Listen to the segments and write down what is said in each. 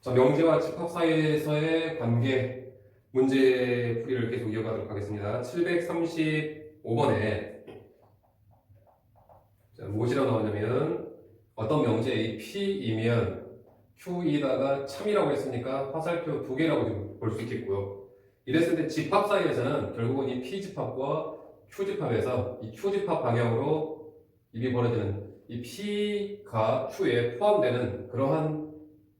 자, 명제와 집합 사이에서의 관계 문제 풀이를 계속 이어가도록 하겠습니다. 735번에 무엇이라고 나오냐면 어떤 명제의 P이면 Q이다가 참이라고 했으니까 화살표 두 개라고 좀 볼 수 있겠고요. 이랬을 때 집합 사이에서는 결국은 이 P집합과 Q집합에서 이 Q집합 방향으로 입이 벌어지는 이 P가 Q에 포함되는 그러한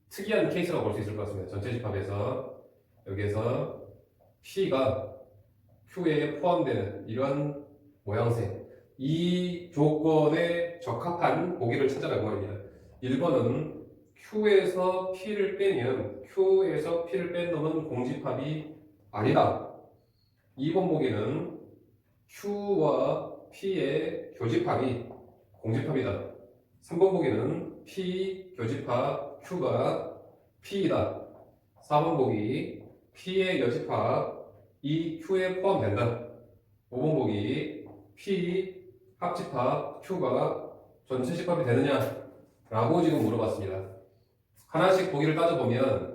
특이한 케이스라고 볼 수 있을 것 같습니다. 전체 집합에서 여기에서 P가 Q에 포함되는 이런 모양새, 이 조건에 적합한 보기를 찾아가고 합니다. 1번은 Q에서 P를 뺀 놈은 공집합이 아니다. 2번 보기는 Q와 P의 교집합이 공집합이다. 3번 보기는 P 교집합 Q가 P이다. 4번 보기 P의 여집합 이 Q에 포함된다. 5번 보기 P 합집합 Q가 전체 집합이 되느냐? 라고 지금 물어봤습니다. 하나씩 보기를 따져보면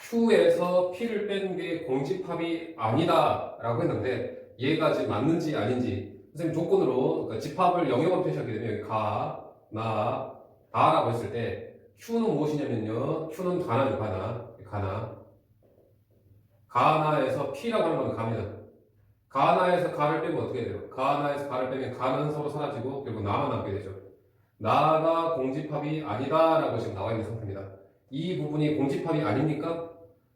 Q에서 P를 뺀 게 공집합이 아니다 라고 했는데 얘가 지금 맞는지 아닌지 선생님 조건으로 그러니까 집합을 영역으로 표시하게 되면 여기 가, 나, 다라고 했을 때 Q는 무엇이냐면요. Q는 가나죠. 가나. 가나에서 P라고 하는 건 가입니다. 가나에서 가를 빼면 어떻게 돼요? 가나에서 가를 빼면 가는 서로 사라지고 그리고 나만 남게 되죠. 나가 공집합이 아니다라고 지금 나와 있는 상태입니다. 이 부분이 공집합이 아닙니까?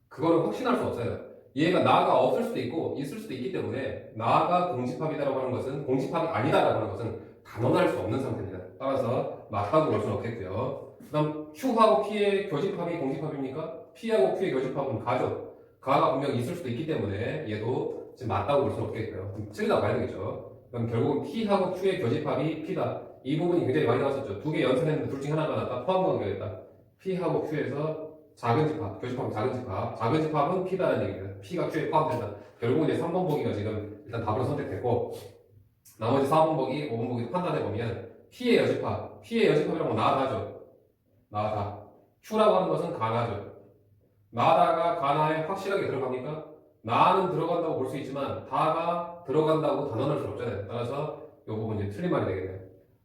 그거는 확신할 수 없어요. 얘가 나가 없을 수도 있고 있을 수도 있기 때문에 나가 공집합이다라고 하는 것은 공집합이 아니다라고 하는 것은 단언할 수 없는 상태입니다. 따라서 맞다고 볼 수는 없겠고요. 그 다음 Q하고 P의 교집합이 공집합입니까? P하고 Q의 교집합은 가죠. 가가 분명히 있을 수도 있기 때문에 얘도 지금 맞다고 볼 수는 없겠고요. 틀리다고 봐야 되겠죠. 그럼 결국은 P하고 Q의 교집합이 P다. 이 부분이 굉장히 많이 나왔었죠. 두 개 연산했는데 둘 중에 하나가 나왔다. 포함관계였다. P하고 Q에서 작은 집합, 교집합은 작은 집합. 작은 집합은 P다라는 얘기입니다. P가 Q에 포함된다. 결국은 이제 3번 보기가 지금 일단 답으로 선택됐고 나머지 4번 보기, 5번 보기 판단해보면 P의 여집합이라고 뭐 나다죠. 나다. Q라고 하는 것은 가나죠. 나다가 가나에 확실하게 들어갑니까? 나는 들어간다고 볼 수 있지만 다가 들어간다고 단언할 수 없잖아요. 따라서 이 부분 이제 틀린 말이 되겠네요.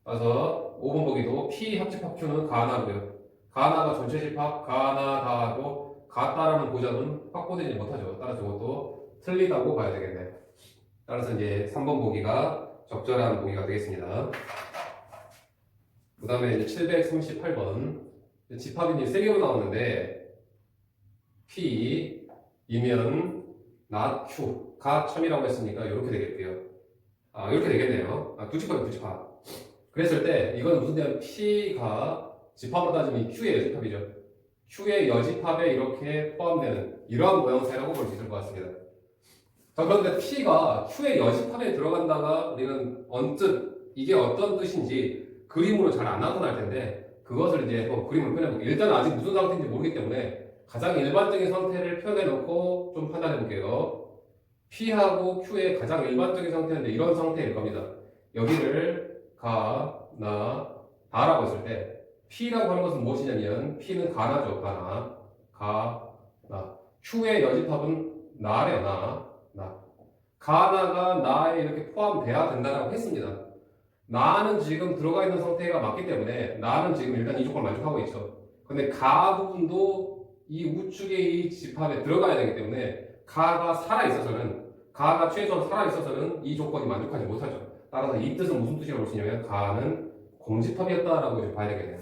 따라서 5번 보기도 P 합집합 Q는 가나고요. 가나가 전체 집합 가나다하고 같다라는 보장은 확보되지 못하죠. 따라서 이것도 틀리다고 봐야 되겠네요. 따라서 이제 3번 보기가 적절한 보기가 되겠습니다. 그 다음에 이제 738번 집합이 이제 3개로 나왔는데 P이면 not Q가 참이라고 했으니까 이렇게 되겠고요. 이렇게 되겠네요. 두 집합. 그랬을 때 이건 무슨 뜻이냐면 P가 집합으로 따지면 Q의 여집합이죠. Q의 여집합에 이렇게 포함되는 이러한 모양새라고 볼 수 있을 것 같습니다. 자, 그런데 P가 Q의 여집합에 들어간다가 우리는 언뜻 이게 어떤 뜻인지 그림으로 잘 안 나타날 텐데 그것을 이제 그림을 표현해볼게요. 일단 아직 무슨 상태인지 모르기 때문에 가장 일반적인 상태를 표현해놓고 좀 판단해볼게요. P하고 Q의 가장 일반적인 상태인데 이런 상태일 겁니다. 여기를 가, 나, 다라고 했을 때 P라고 하는 것은 무엇이냐면 P는 가나죠. 가, 나. Q의 여집합은 나래요. 나. 가나가 나에 이렇게 포함돼야 된다고 했습니다. 나는 지금 들어가 있는 상태가 맞기 때문에 나는 지금 일단 이 조건을 만족하고 있죠. 근데 가 부분도 이 우측의 이 집합에 들어가야 되기 때문에 가가 최소한 살아있어서는 이 조건이 만족하지 못하죠. 따라서 이 뜻은 무슨 뜻이라고 볼 수 있냐면 가는 공집합이었다라고 이제 봐야 되겠네요.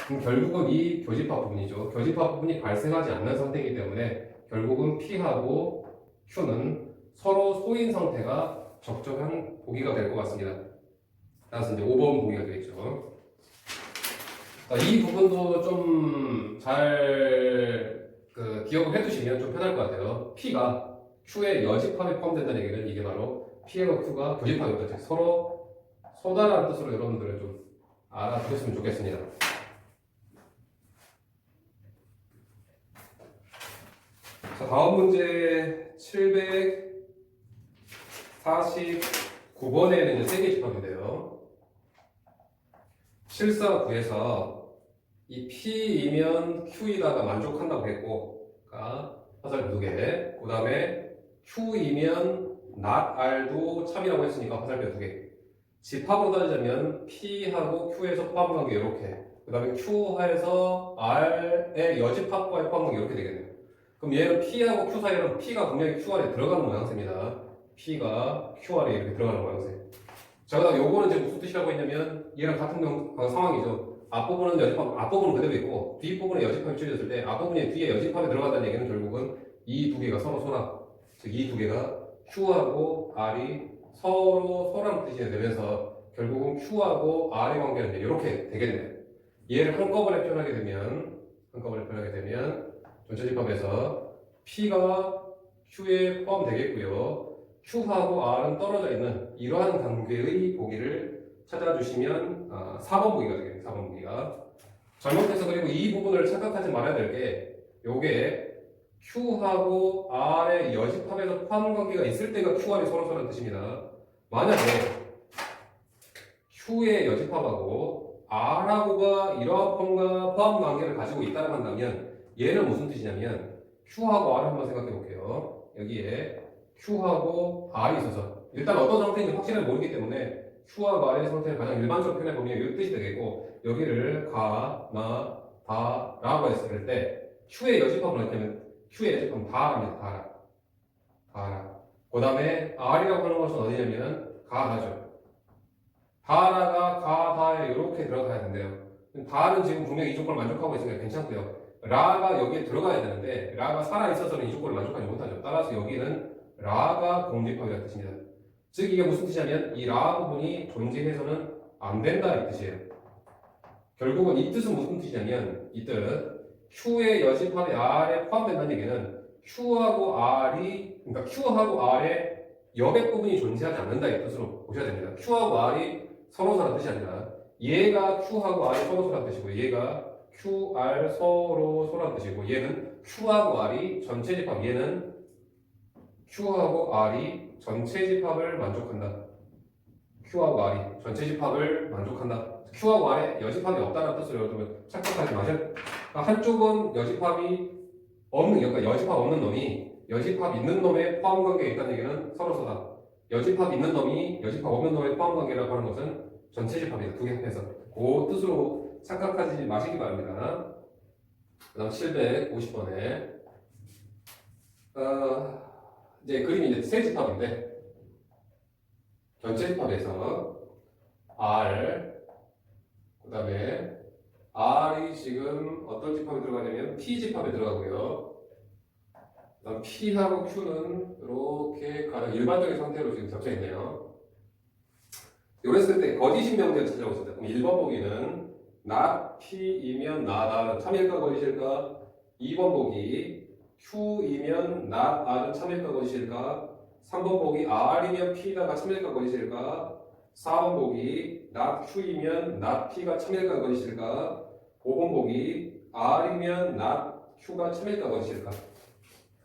그럼 결국은 이 교집합 부분이죠. 교집합 부분이 발생하지 않는 상태이기 때문에 결국은 P하고 Q는 서로 소인 상태가 적절한 보기가 될 것 같습니다. 따라서 이제 5번 보기가 되겠죠. 이 부분도 좀 잘 기억을 해두시면 좀 편할 것 같아요. P가 Q의 여집합에 포함된다는 얘기는 이게 바로 P와 Q가 교집합이거든요. 서로 소다라는 뜻으로 여러분들은 좀 알아두셨으면 좋겠습니다. 자, 다음 문제 749번에는 이제 3개 집합인데요. 749에서 이 P이면 Q이다가 만족한다고 했고, 화살표 두 개. 그 다음에 Q이면 not R도 참이라고 했으니까 화살표 두 개. 집합으로 따지자면 P하고 Q에서 포함관계 이렇게. 그 다음에 Q에서 R의 여집합과의 포함관계 이렇게 되겠네요. 그럼 얘는 P하고 Q 사이는 P가 분명히 Q 안에 들어가는 모양새입니다. P가 Q 안에 이렇게 들어가는 모양새. 자, 그다음 요거는 이제 무슨 뜻이라고 했냐면 얘랑 같은 상황이죠. 앞부분은 여집합, 앞부분은 그대로 있고 뒷부분에 여집합이 추려졌을 때 앞부분이 뒤에 여집합에 들어간다는 얘기는 결국은 이 두 개가 서로 소라. 즉 이 두 개가 Q하고 R이 서로 소라는 뜻이 되면서 결국은 Q하고 R의 관계는 이렇게 되겠네요. 얘를 한꺼번에 표현하게 되면 전체 집합에서 P가 Q에 포함되겠고요. Q하고 R은 떨어져 있는 이러한 관계의 보기를 찾아주시면 4번 보기가 되겠네요. 4번 보기가. 잘못해서 그리고 이 부분을 착각하지 말아야 될 게 요게 Q하고 R의 여집합에서 포함 관계가 있을 때가 QR이 서로서라는 뜻입니다. 만약에 Q의 여집합하고 R하고가 이러한 포함 관계를 가지고 있다고 한다면 얘는 무슨 뜻이냐면 Q하고 R을 한번 생각해 볼게요. 여기에 Q하고 R이 있어서 일단 어떤 상태인지 확실하게 모르기 때문에 Q하고 R의 상태를 가장 일반적으로 표현해 보면 이 뜻이 되겠고 여기를 가, 나, 다, 라고 했을 때 Q의 여집합은 어떻냐면 Q의 여집합은 다랍니다. 다라. 그 다음에 R이라고 하는 것은 어디냐면 가다죠. 다라가 가다에 이렇게 들어가야 된대요. 다는 지금 분명히 이 조건을 만족하고 있으니까 괜찮고요. 라가 여기에 들어가야 되는데 라가 살아있어서는 이 조건을 만족하지 못하죠. 따라서 여기는 라가 공집합이라는 뜻입니다. 즉 이게 무슨 뜻이냐면 이 라 부분이 존재해서는 안 된다 이 뜻이에요. 결국은 이 뜻은 무슨 뜻이냐면 이 뜻 Q의 여집합이 R에 포함된다는 얘기는 Q하고 R의 여백 부분이 존재하지 않는다 이 뜻으로 보셔야 됩니다. Q하고 R이 서로서라는 뜻이 아니라 얘가 Q하고 R이 서로서라는 뜻이고 얘가 QR 서로서라는 뜻이고 얘는 Q하고 R이 전체 집합 얘는 Q하고 R이 전체 집합을 만족한다. Q하고 R이 전체 집합을 만족한다. Q하고 R에 여집합이 없다는 뜻으로 여러분 착각하지 마세요. 그러니까 한쪽은 여집합이 없는, 그러니까 여집합 없는 놈이 여집합 있는 놈의 포함 관계에 있다는 얘기는 서로서다. 여집합 있는 놈이 여집합 없는 놈의 포함 관계라고 하는 것은 전체 집합이다. 두 개 합해서. 그 뜻으로 착각하지 마시기 바랍니다. 그 다음 750번에 이제 그림이 이제 세 집합인데 전체 집합에서 R 그 다음에 R이 지금 어떤 집합에 들어가냐면 P 집합에 들어가고요. 그다음 P하고 Q는 이렇게 가장 일반적인 상태로 지금 겹쳐 있네요. 이랬을 때 거짓인 명제를 찾으라고 했습니다. 그럼 1번 보기는 not P이면 나다 참일까 거짓일까? 2번 보기 Q이면 not R은 참일까 거짓일까? 3번 보기 R이면 P다가 참일까 거짓일까? 4번 보기 not Q이면 not P가 참일까 거짓일까? 5번 보기 R이면 not Q가 참일까 거짓일까?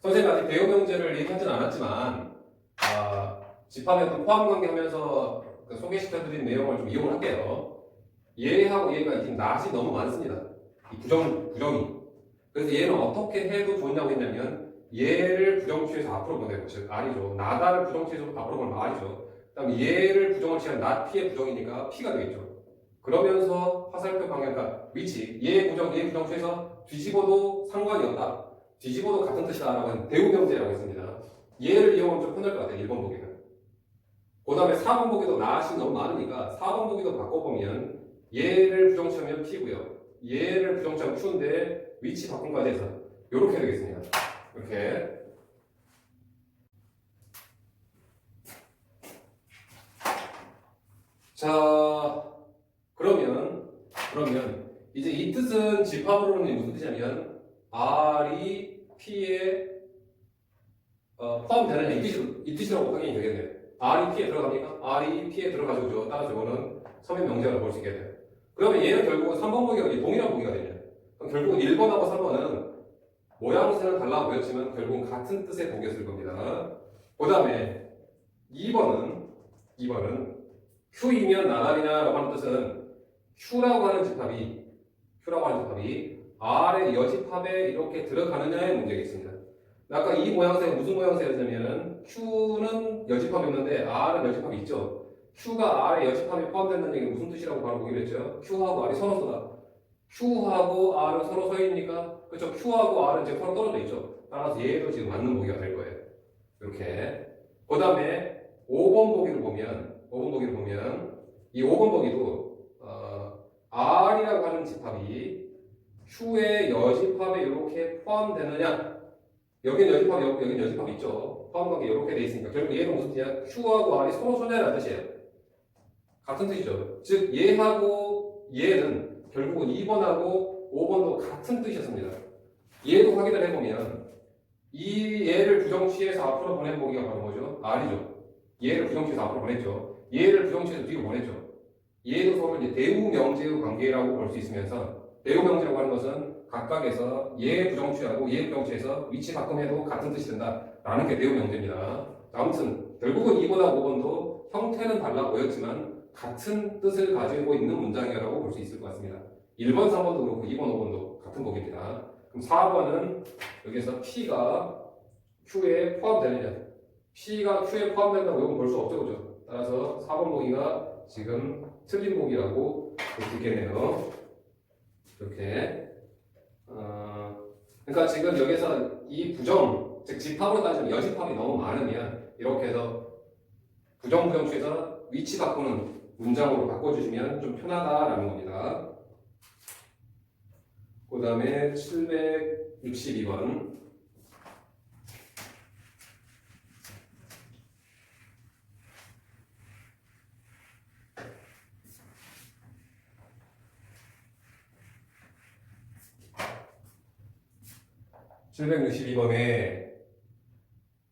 선생님 아직 대요 명제를 얘기하진 않았지만 집합의 어떤 포함관계 하면서 소개시켜드린 내용을 좀 이용을 할게요. 얘하고 얘가 지금 not이 너무 많습니다. 이 부정이. 그래서 얘는 어떻게 해도 좋냐고 했냐면 얘를 부정취해서 앞으로 보내고 즉 R이죠. 나다를 부정취해서 앞으로 보내면 R이죠. 그 다음에 얘를 부정을 취한 not P의 부정이니까 P가 되겠죠. 그러면서 화살표 방향, 그러니까 위치, 얘 부정취해서 뒤집어도 상관이 없다. 뒤집어도 같은 뜻이다라고 하는 대우명제라고 했습니다. 얘를 이용하면 좀 편할 것 같아요. 1번 보기는. 그 다음에 4번 보기도 not이 너무 많으니까 4번 보기도 바꿔보면 얘를 부정취하면 P고요. 얘를 부정취하면 Q인데 위치 바꿈까지 해서 이렇게 되겠습니다. 이렇게. 자, 그러면 이제 이 뜻은 집합으로는 무슨 뜻이냐면 R이 P에 포함되는 이 뜻이라고 확인이 되겠네요. R이 P에 들어갑니까? R이 P에 들어가죠. 따라서 이거는 서면 명제라고 볼 수 있게 돼요. 그러면 얘는 결국은 3번 보기가 동일한 보기가 되냐? 그럼 결국은 1번하고 3번은 모양새는 달라 보였지만 결국은 같은 뜻의 보기였을 겁니다. 그 다음에 2번은 Q이면 나다리냐라고 하는 뜻은 Q라고 하는 집합이 Q라고 하는 집합이 R의 여집합에 이렇게 들어가느냐의 문제겠습니다. 아까 이 모양새가 무슨 모양새였냐면은 Q는 여집합이었는데 R은 여집합이 있죠. Q가 R의 여집합에 포함된다는 얘기는 무슨 뜻이라고 바로 보기로 했죠. Q하고 R이 서로 서다. Q하고 R은 서로 서 있으니까 그렇죠. Q하고 R은 지금 서로 떨어져 있죠. 따라서 얘도 지금 맞는 보기가 될 거예요. 이렇게. 그 다음에 5번 보기를 보면 이 5번 보기도 R이라고 하는 집합이 Q의 여집합에 이렇게 포함되느냐? 여기는 여집합, 여기는 여집합 있죠. 포함관계 이렇게 돼 있으니까 결국 얘는 무슨 뜻이야? Q하고 R이 서로 소멸하는 뜻이에요. 같은 뜻이죠. 즉 얘하고 얘는 결국은 2번하고 5번도 같은 뜻이었습니다. 얘도 확인을 해보면 이 얘를 부정취해서 앞으로 보낸 보기가 바로 뭐죠? R이죠. 얘를 부정취해서 앞으로 보냈죠. 얘를 부정취해서 뒤로 보냈죠. 얘도 서로 이제 대우 명제의 관계라고 볼 수 있으면서 대우 명제라고 하는 것은 각각에서 얘 부정취하고 얘 부정취해서 위치 바꿈해도 같은 뜻이 된다라는 게 대우 명제입니다. 아무튼 결국은 2번하고 5번도 형태는 달라 보였지만 같은 뜻을 가지고 있는 문장이라고 볼 수 있을 것 같습니다. 1번, 3번도 그렇고 2번, 5번도 같은 보기입니다. 그럼 4번은 여기서 P가 Q에 포함되느냐? P가 Q에 포함된다고 이건 볼 수 없죠, 그죠? 따라서 4번 보기가 지금 틀린 보기라고 볼 수 있겠네요. 이렇게. 그러니까 지금 여기서 이 부정, 즉 집합으로 따지면 여집합이 너무 많으면 이렇게 해서 부정부정취해서 위치 바꾸는 문장으로 바꿔주시면 좀 편하다라는 겁니다. 그 다음에 762번.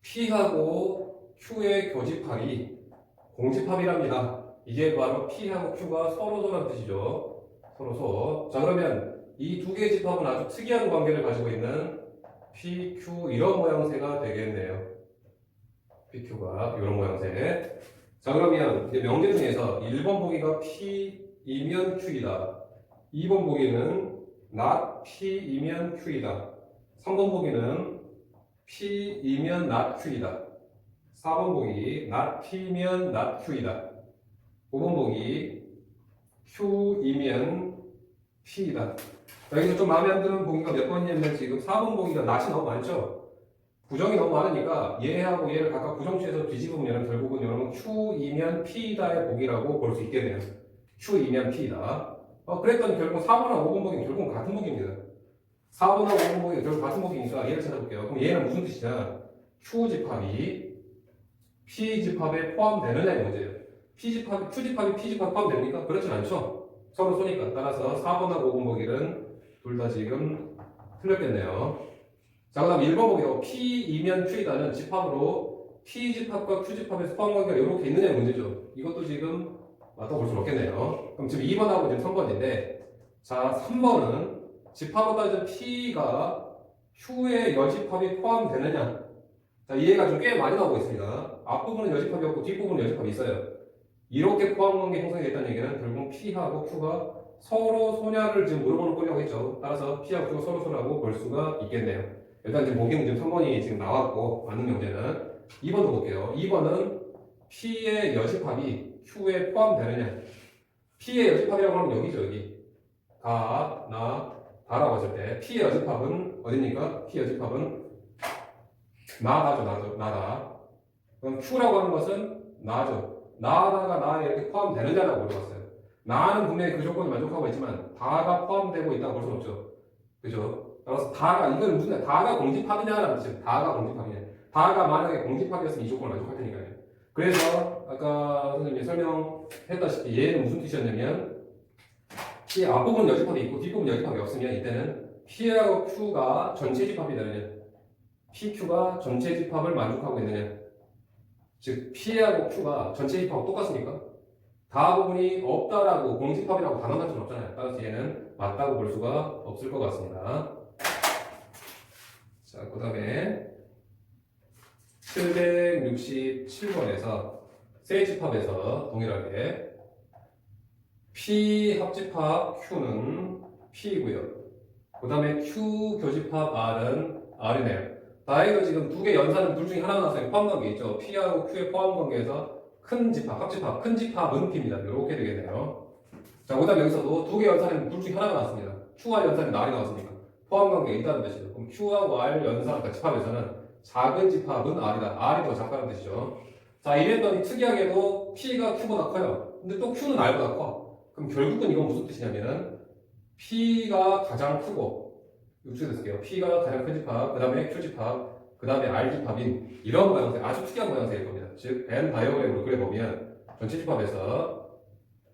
P하고 Q의 교집합이 공집합이랍니다. 이게 바로 P하고 Q가 서로서라는 뜻이죠. 서로서. 자, 그러면 이 두 개의 집합은 아주 특이한 관계를 가지고 있는 P, Q 이런 모양새가 되겠네요. PQ가 이런 모양새. 자, 그러면 이제 명제 중에서 1번 보기가 P이면 Q이다. 2번 보기는 not P이면 Q이다. 3번 보기는 P이면 not Q이다. 4번 보기 not P면 not Q이다. 5번 보기 Q이면 P이다. 여기서 좀 마음에 안 드는 보기가 몇 번이냐면 지금 4번 보기가 not이 너무 많죠? 부정이 너무 많으니까 얘하고 얘를 각각 부정취해서 뒤집으면 결국은 여러분 Q이면 P이다의 보기라고 볼 수 있겠네요. Q이면 P이다. 그랬더니 결국 4번하고 5번 보기는 결국은 같은 보기입니다. 4번하고 5번 보기가 결국 같은 보기니까 얘를 찾아볼게요. 그럼 얘는 무슨 뜻이냐? Q집합이 P집합에 포함되느냐의 문제예요. Q집합이 P집합에 포함됩니까? 그렇진 않죠. 서로 쏘니까. 따라서 4번하고 5번 보기는 둘 다 지금 틀렸겠네요. 자, 그 다음 1번 보기로 P이면 Q이다는 집합으로 P집합과 Q집합에서 포함관계가 이렇게 있느냐의 문제죠. 이것도 지금 맞다고 볼 수는 없겠네요. 그럼 지금 2번하고 지금 3번인데, 자, 3번은 집합으로 따지면 P가 Q의 여집합이 포함되느냐? 자, 이해가 좀 꽤 많이 나오고 있습니다. 앞부분은 여집합이 없고 뒷부분은 여집합이 있어요. 이렇게 포함관계 형성이 됐다는 얘기는 결국 P하고 Q가 서로 소냐를 지금 물어보는 꼴이라고 했죠. 따라서 P하고 Q가 서로 소냐고 볼 수가 있겠네요. 일단 지금 보기는 지금 3번이 지금 나왔고 맞는 명제는 2번도 볼게요. 2번은 P의 여집합이 Q에 포함되느냐? P의 여집합이라고 하면 여기죠, 여기. 다라고 했을 때 P의 여집합은 어딥니까? P 여집합은 나다. 그럼 Q라고 하는 것은 나죠. 나다가 나에 이렇게 포함되느냐라고 물어봤어요. 나는 분명히 그 조건을 만족하고 있지만 다가 포함되고 있다고 볼 수는 없죠. 그죠? 따라서 다가 이건 무슨 다가 공집합이냐라는 뜻이에요. 다가 공집합이냐. 다가 만약에 공집합이었으면 이 조건을 만족할 테니까요. 그래서 아까 선생님이 설명했다시피 얘는 무슨 뜻이었냐면 이 앞부분 여집합이 있고 뒷부분 여집합이 없으면 이때는 P하고 Q가 전체 집합이 되느냐, PQ가 전체 집합을 만족하고 있느냐. 즉 P하고 Q가 전체 집합하고 똑같습니까? 다 부분이 없다라고 공집합이라고 단언할 수는 없잖아요. 따라서 얘는 맞다고 볼 수가 없을 것 같습니다. 자, 그 다음에 767번에서 세 집합에서 동일하게 P 합집합 Q는 P이고요. 그 다음에 Q 교집합 R은 R이네요. 다행히도 지금 두 개 연산은 둘 중에 하나 나왔어요. 포함관계 있죠. P하고 Q의 포함관계에서 큰 집합, 합집합, 큰 집합은 P입니다. 이렇게 되겠네요. 자, 그 다음에 여기서도 두 개 연산은 둘 중에 하나가 나왔습니다. Q와 연산이 R이 나왔으니까 포함관계가 있다는 뜻이죠. 그럼 Q하고 R 연산, 그러니까 집합에서는 작은 집합은 R이다. R이 더 작다는 뜻이죠. 자, 이랬더니 특이하게도 P가 Q보다 커요. 근데 또 Q는 R보다 커. 그럼 결국은 이건 무슨 뜻이냐면은 P가 가장 크고, 육수에 쓸게요. P가 가장 큰 집합, 그 다음에 Q집합, 그 다음에 R집합인 이런 모양새, 아주 특이한 모양새일 겁니다. 즉, Venn 다이어그램으로 그려보면 전체 집합에서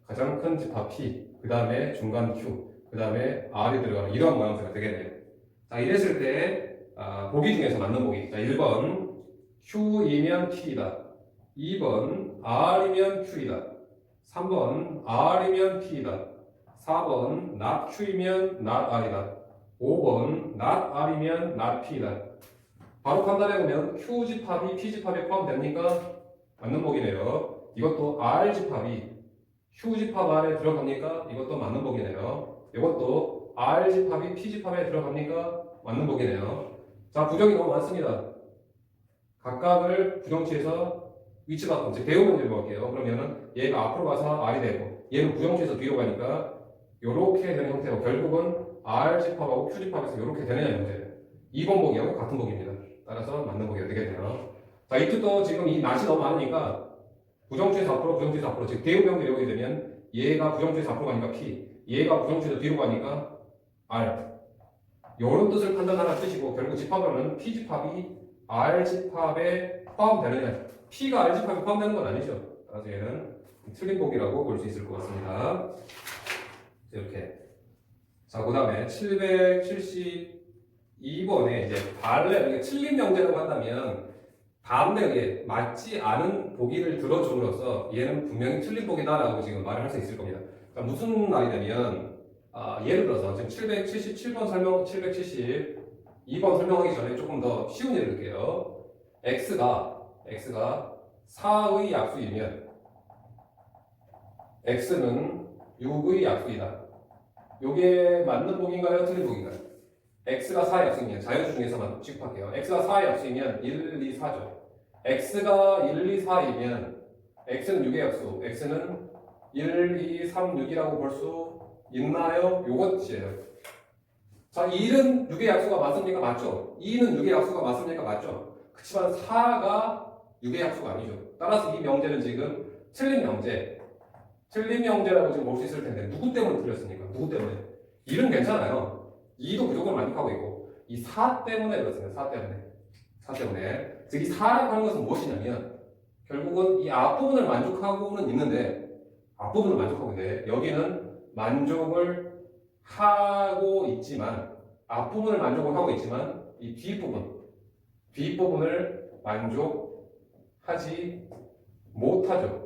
가장 큰 집합 P, 그 다음에 중간 Q, 그 다음에 R이 들어가는 이런 모양새가 되겠네요. 자, 이랬을 때 보기 중에서 맞는 보기. 자, 1번 Q이면 P이다. 2번 R이면 Q이다. 3번 R이면 P이다. 4번 not Q이면 not R이다. 5번 not R이면 not P이다. 바로 판단해보면 Q집합이 P집합에 포함됩니까? 맞는 보기네요. 이것도 R집합이 Q집합 안에 들어갑니까? 이것도 맞는 보기네요. 이것도 R집합이 P집합에 들어갑니까? 맞는 보기네요. 자, 부정이 너무 많습니다. 각각을 부정치에서 위치 바꿈, 즉 대우 문제를 볼게요. 그러면은 얘가 앞으로 가서 R이 되고 얘는 부정치에서 뒤로 가니까 이렇게 되는 형태고 결국은 R집합하고 Q집합에서 이렇게 되느냐 문제예요. 2번 보기하고 같은 보기입니다. 따라서 맞는 보기가 되겠네요. 자, 이쪽도 지금 이 낫이 너무 많으니까 부정치에서 앞으로, 부정치에서 앞으로, 즉 대우명들이 오게 되면 얘가 부정치에서 앞으로 가니까 P, 얘가 부정치에서 뒤로 가니까 R. 이런 뜻을 판단하는 뜻이고 결국 집합으로는 P집합이 R집합에 포함되느냐, P가 R집합에 포함되는 건 아니죠. 따라서 얘는 틀린 보기라고 볼 수 있을 것 같습니다. 이렇게. 자, 그 다음에 772번에 이제 발레, 틀린 명제라고 한다면 다음에 맞지 않은 보기를 들어줌으로써 얘는 분명히 틀린 보기다라고 지금 말을 할 수 있을 겁니다. 그러니까 무슨 말이 되면 예를 들어서 지금 777번 설명, 772번 설명하기 전에 조금 더 쉬운 예를 들게요. x가 4의 약수이면 x는 6의 약수이다. 요게 맞는 보기인가요? 틀린 보기인가요? x가 4의 약수이면 자연수 중에서만 취급할게요. x가 4의 약수이면 1, 2, 4죠. x가 1, 2, 4이면 x는 6의 약수, x는 1, 2, 3, 6이라고 볼 수 있나요? 요것이에요. 자, 1은 6의 약수가 맞습니까? 맞죠? 2는 6의 약수가 맞습니까? 맞죠? 그렇지만 4가 6의 약수가 아니죠. 따라서 이 명제는 지금 틀린 명제라고 지금 볼 수 있을 텐데 누구 때문에 틀렸습니까? 누구 때문에? 1은 괜찮아요. 2도 무조건 만족하고 있고 이 4 때문에 그렇습니다. 4 때문에. 즉 이 4라고 하는 것은 무엇이냐면 결국은 이 앞부분을 만족하고는 있는데 앞부분을 만족하고 있는데 여기는 만족을 하고 있지만 앞부분을 만족을 하고 있지만 이 뒷부분을 만족하지 못하죠.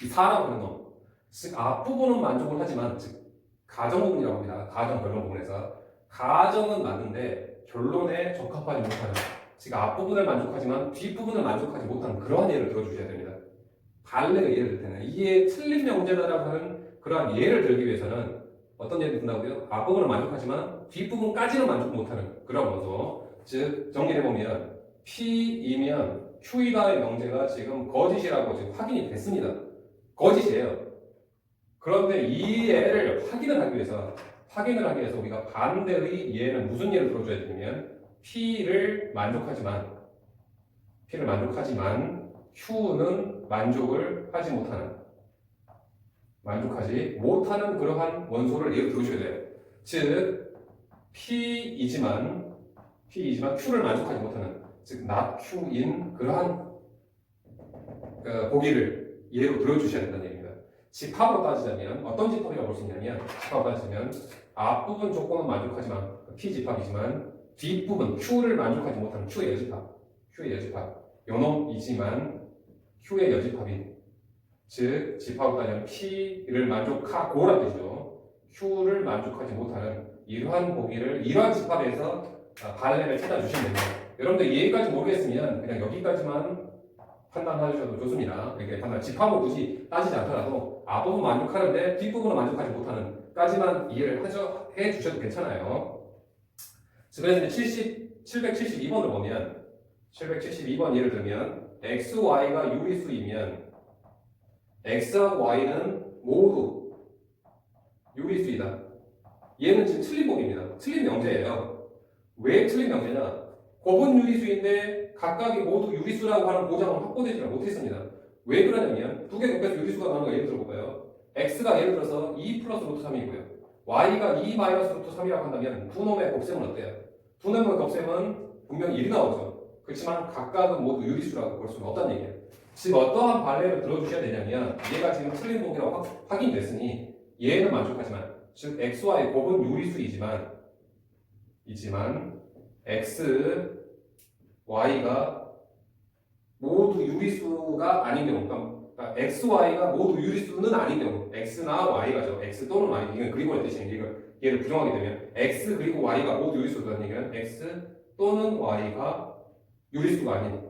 이 4라고 하는 건 즉 앞부분은 만족을 하지만 즉 가정부분이라고 합니다. 가정 결론 부분에서 가정은 맞는데 결론에 적합하지 못하는, 즉 앞부분을 만족하지만 뒷부분을 만족하지 못하는 그러한 예를 들어주셔야 됩니다. 발레가 예를 들 때는 이게 틀린 명제다라고 하는 그러한 예를 들기 위해서는 어떤 예를 든다고요? 앞부분을 만족하지만 뒷부분까지는 만족 못하는 그런 원소. 즉 정리해보면 P이면 Q이다의 명제가 지금 거짓이라고 지금 확인이 됐습니다. 거짓이에요. 그런데 이 예를 확인을 하기 위해서 우리가 반대의 예는 무슨 예를 들어줘야 되냐면 P를 만족하지만 Q는 만족을 하지 못하는 그러한 원소를 예로 들어줘야 돼요. 즉 P이지만 Q를 만족하지 못하는, 즉 not Q인 그러한 보기를 예로 들어주셔야 된다는 얘기입니다. 집합으로 따지자면 어떤 집합이라고 볼 수 있냐면 집합으로 따지면 앞부분 조건은 만족하지만 P집합이지만 뒷부분 Q를 만족하지 못하는 Q의 여집합 요놈이지만 Q의 여집합인, 즉 집합으로 따지면 P를 만족하고란 뜻이죠. Q를 만족하지 못하는 이러한 보기를 이러한 집합에서 발레를 찾아주시면 됩니다. 여러분들 얘기까지 모르겠으면 그냥 여기까지만 판단하셔도 좋습니다. 이렇게 집합을 굳이 따지지 않더라도 앞부분 만족하는데 뒷부분은 만족하지 못하는 정도까지만 이해를 해 주셔도 괜찮아요. 그래서 이제 772번을 보면 772번 예를 들면 x, y가 유리수이면 x하고 y는 모두 유리수이다. 얘는 지금 틀린 복입니다. 틀린 명제예요. 왜 틀린 명제냐? 곱은 유리수인데 각각이 모두 유리수라고 하는 보장은 확보되지 못했습니다. 왜 그러냐면 두 개 곱해서 유리수가 나오는 거 예를 들어볼까요? x가 예를 들어서 2 플러스 루트 3이고요. y가 2 마이너스 루트 3이라고 한다면 두 놈의 곱셈은 어때요? 두 놈의 곱셈은 분명히 1이 나오죠. 그렇지만 각각은 모두 유리수라고 볼 수는 없다는 얘기예요. 즉 어떠한 발레를 들어주셔야 되냐면 얘가 지금 틀린 복이라고 확인이 됐으니 얘는 만족하지만 즉 xy 곱은 유리수이지만 x, y가 모두 유리수가 아닌 경우 그러니까 x, y가 모두 유리수는 아닌 경우 x나 y가죠. x 또는 y 이건 그리고의 뜻이니까 얘를 부정하게 되면 x 그리고 y가 모두 유리수라는 얘기는 x 또는 y가 유리수가 아닌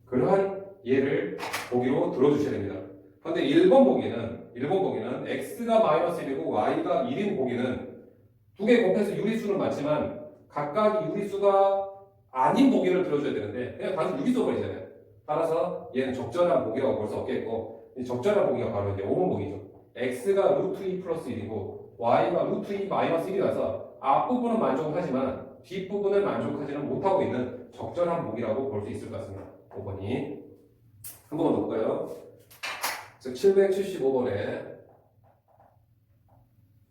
그러한 예를 보기로 들어주셔야 됩니다. 그런데 1번 보기는 x가 마이너스 1이고 y가 1인 보기는 두 개 곱해서 유리수는 맞지만 각각이 유리수가 아닌 보기를 들어줘야 되는데 그냥 단순 유리수 버리잖아요. 따라서 얘는 적절한 보기라고 볼 수 없겠고 이 적절한 보기가 바로 이제 5번 보기죠. x가 루트 2 플러스 1이고 y가 루트 2 마이너스 1이라서 앞부분은 만족하지만 뒷부분을 만족하지는 못하고 있는 적절한 보기라고 볼 수 있을 것 같습니다. 5번이 한 번만 더 볼까요? 즉 775번에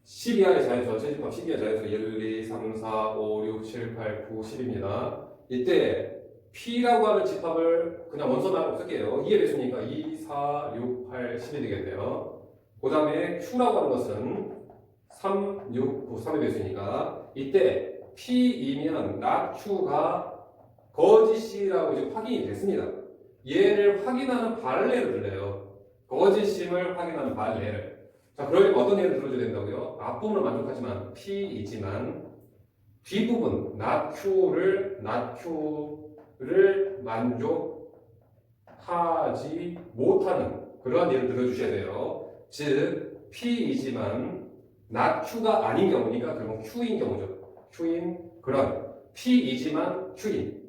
12하의 자연수, 채집합 12하의 자연수 1, 2, 3, 4, 5, 6, 7, 8, 9, 10입니다. 이때 P라고 하는 집합을 그냥 원서 말고 쓸게요. 2의 배수니까 2, 4, 6, 8, 10이 되겠네요. 그 다음에 Q라고 하는 것은 3, 6, 9, 3의 배수니까 이때 P이면 not Q가 거짓이라고 이제 확인이 됐습니다. 얘를 확인하는 발레를 들려요. 거짓임을 확인하는 발레를. 자, 그러려면 어떤 예를 들어줘야 된다고요? 앞부분은 만족하지만 P이지만 뒷부분 not Q를 만족하지 못하는 그러한 예를 들어주셔야 돼요. 즉 P이지만 not Q가 아닌 경우니까 그러면 Q인 경우죠. Q인 그런 P이지만 Q인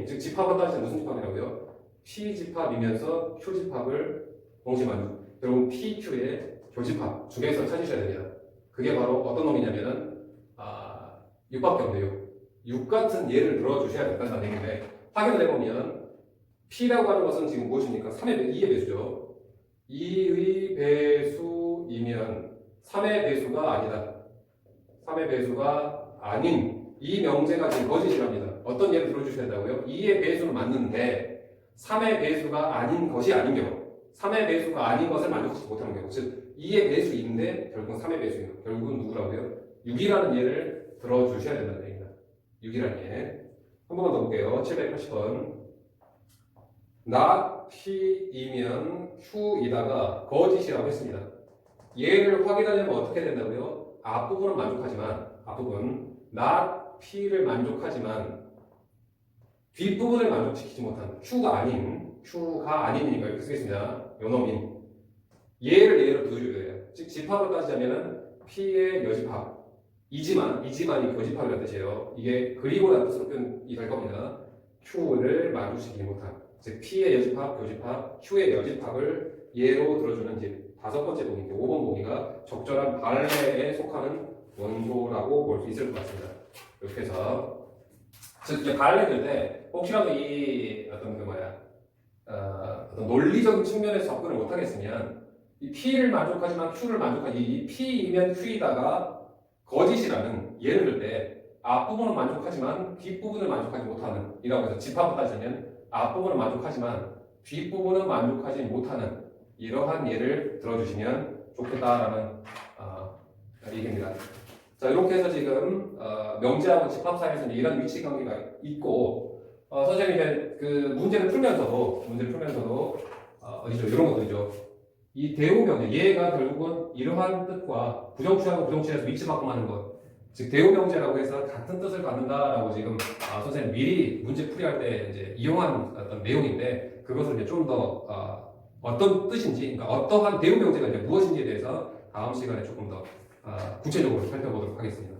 즉 집합을 따지면 무슨 집합이라고요? P집합이면서 Q집합을 동시에 만족 결국 PQ의 교집합 중에서 찾으셔야 됩니다. 그게 바로 어떤 놈이냐면은 6밖에 없네요. 6 같은 예를 들어주셔야 된다는 얘기인데 확인을 해보면 P라고 하는 것은 지금 무엇입니까? 2의 배수죠. 2의 배수이면 3의 배수가 아니다. 3의 배수가 아닌 이 명제가 지금 거짓이랍니다. 어떤 예를 들어주셔야 된다고요? 2의 배수는 맞는데 3의 배수가 아닌 것이 아닌 경우 3의 배수가 아닌 것을 만족하지 못하는 경우 즉 2의 배수인데 결국은 3의 배수인 경우 결국은 누구라고요? 6이라는 예를 들어주셔야 된다는 얘기입니다. 6이라는 예. 한 번만 더 볼게요. 780번 not P이면 Q이다가 거짓이라고 했습니다. 얘를 확인하려면 어떻게 된다고요? 앞부분은 만족하지만 앞부분 not P를 만족하지만 뒷부분을 만족시키지 못한 Q가 아닌이니까 이렇게 쓰겠습니다. 요놈인 얘를 예로 두드려야 돼요. 즉 집합을 따지자면은 P의 여집합이지만이 교집합이라는 뜻이에요. 이게 그리고라는 뜻으로 표현이 될 겁니다. Q를 만족시키지 못한 즉 P의 여집합, 교집합, Q의 여집합을 예로 들어주는 이제 5번째 보기, 5번 보기가 적절한 발레에 속하는 원소라고 볼 수 있을 것 같습니다. 이렇게 해서 즉 이제 발레 때 혹시라도 이 어떤 어떤 논리적인 측면에서 접근을 못하겠으면 이 P를 만족하지만 Q를 만족하지 이 P이면 Q이다가 거짓이라는 예를 들 때 앞부분은 만족하지만 뒷부분을 만족하지 못하는 이라고 해서 집합을 따지면 앞부분은 만족하지만 뒷부분은 만족하지 못하는 이러한 예를 들어주시면 좋겠다라는 얘기입니다. 자, 이렇게 해서 지금 명제하고 집합 사이에서 이런 위치 관계가 있고 선생님이 이제 그 문제를 풀면서도 어디죠? 이런 것들이죠. 이 대우 명제 얘가 결국은 이러한 뜻과 부정추하고 부정추에서 위치 바꿈하는 것, 즉 대우 명제라고 해서 같은 뜻을 갖는다라고 지금 선생님 미리 문제 풀이할 때 이제 이용한 어떤 내용인데 그것을 이제 좀 더 어떤 뜻인지, 그러니까 어떠한 대우 경제가 이제 무엇인지에 대해서 다음 시간에 조금 더 구체적으로 살펴보도록 하겠습니다.